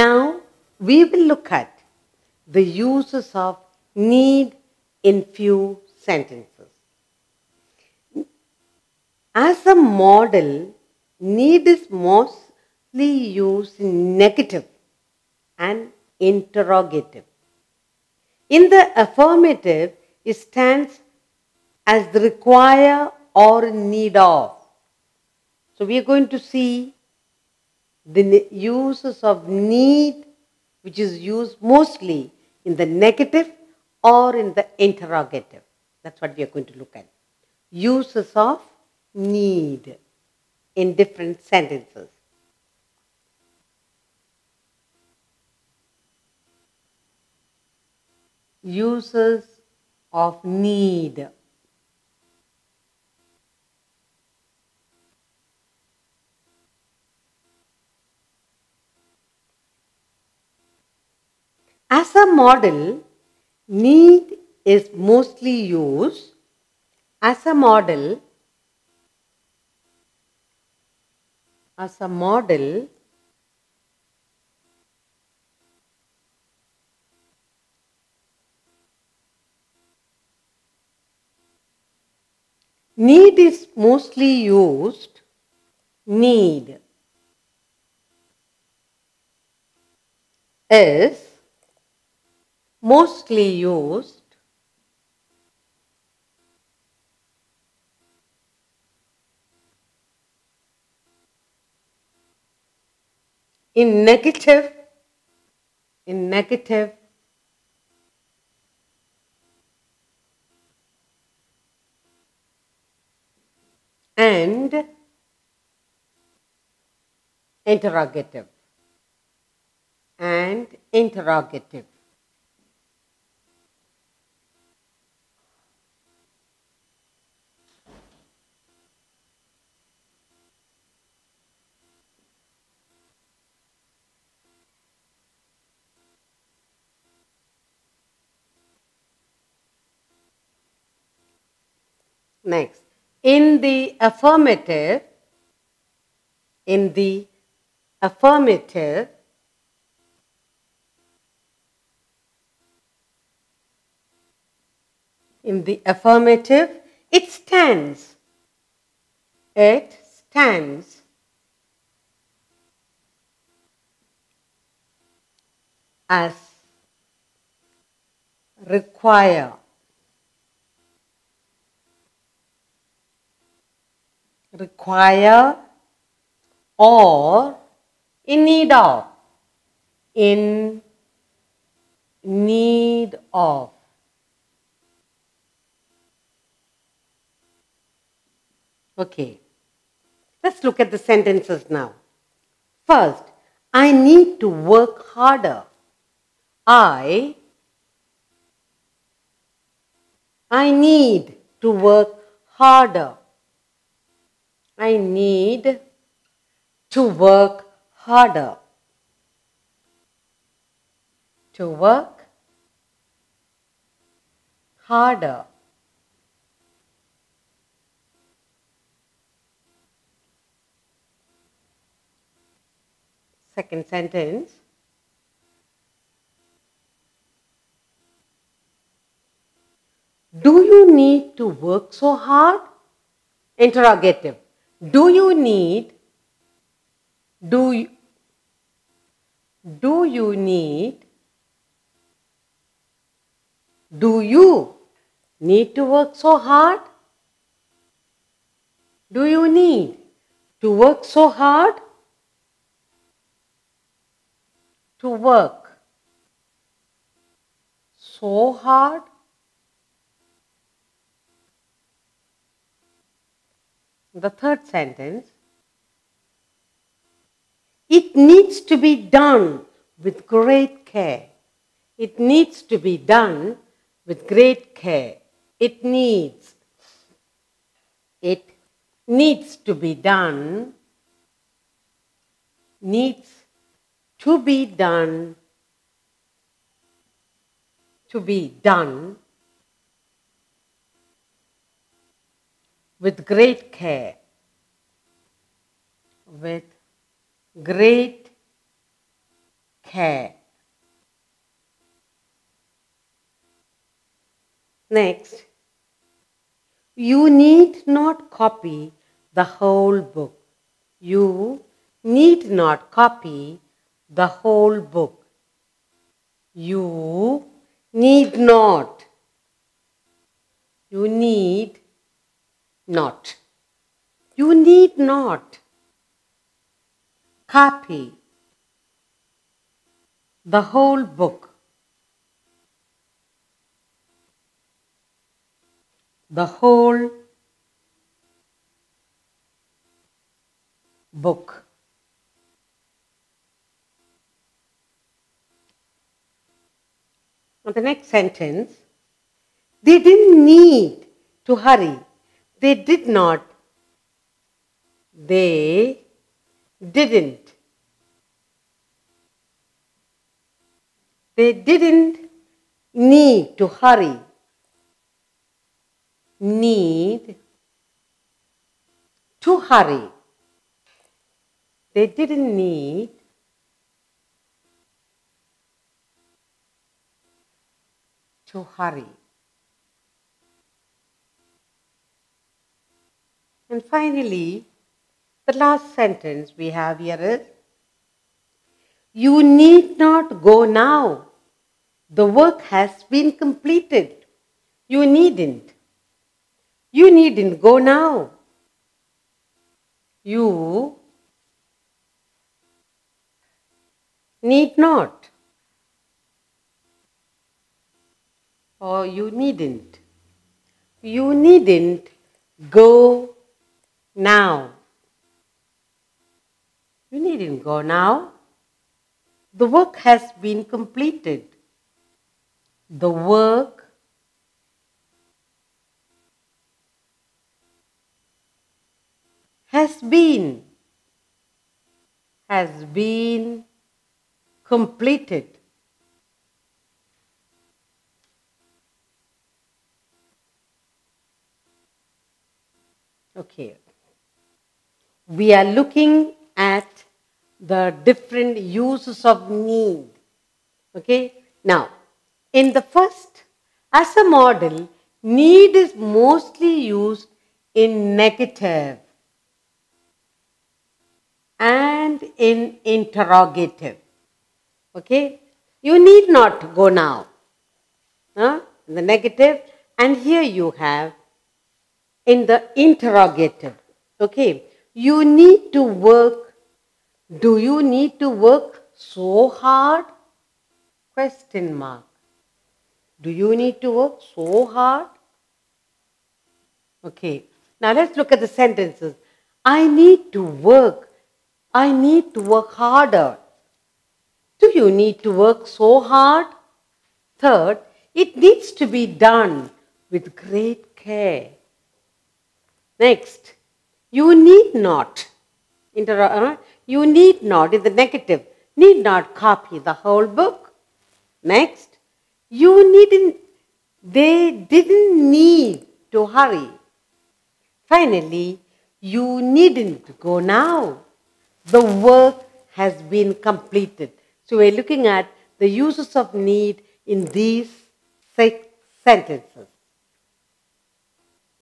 Now we will look at the uses of need in few sentences. As a model, need is mostly used in negative and interrogative. In the affirmative, it stands as the require or in need of. So we are going to see the uses of need, which is used mostly in the negative or in the interrogative. That's what we are going to look at. Uses of need in different sentences. Uses of need. As a model, need is mostly used as a model. Need is mostly used. Need is mostly used in negative and interrogative. Next, in the affirmative, it stands as require or in need of. Okay, let's look at the sentences now. First, I need to work harder. I need to work harder. I need to work harder. To work harder. Second sentence. Do you need to work so hard? Interrogative. Do you need to work so hard? Do you need to work so hard? To work so hard. The third sentence. It needs to be done with great care. It needs to be done with great care. It needs to be done. Needs to be done. To be done with great care. With great care. Next, you need not copy the whole book. You need not copy the whole book. You need not. You need not. You need not copy the whole book. The whole book. Now the next sentence, they didn't need to hurry. They did not. They didn't. They didn't need to hurry. Need to hurry. They didn't need to hurry. And finally, the last sentence we have here is, you need not go now. The work has been completed. You needn't. You needn't go now. You need not. Or you needn't. You needn't go now. You needn't go now. The work has been completed. The work has been completed. Okay. We are looking at the different uses of need. Okay. Now, in the first, as a model, need is mostly used in negative and in interrogative. Okay. You need not go now. In the negative, and here you have in the interrogative. Okay. You need to work. Do you need to work so hard? Question mark. Do you need to work so hard? Okay. Now let's look at the sentences. I need to work. I need to work harder. Do you need to work so hard? Third, it needs to be done with great care. Next, you need not. You need not, in the negative, need not copy the whole book. Next, they didn't need to hurry. Finally, you needn't go now. The work has been completed. So we're looking at the uses of need in these 6 sentences.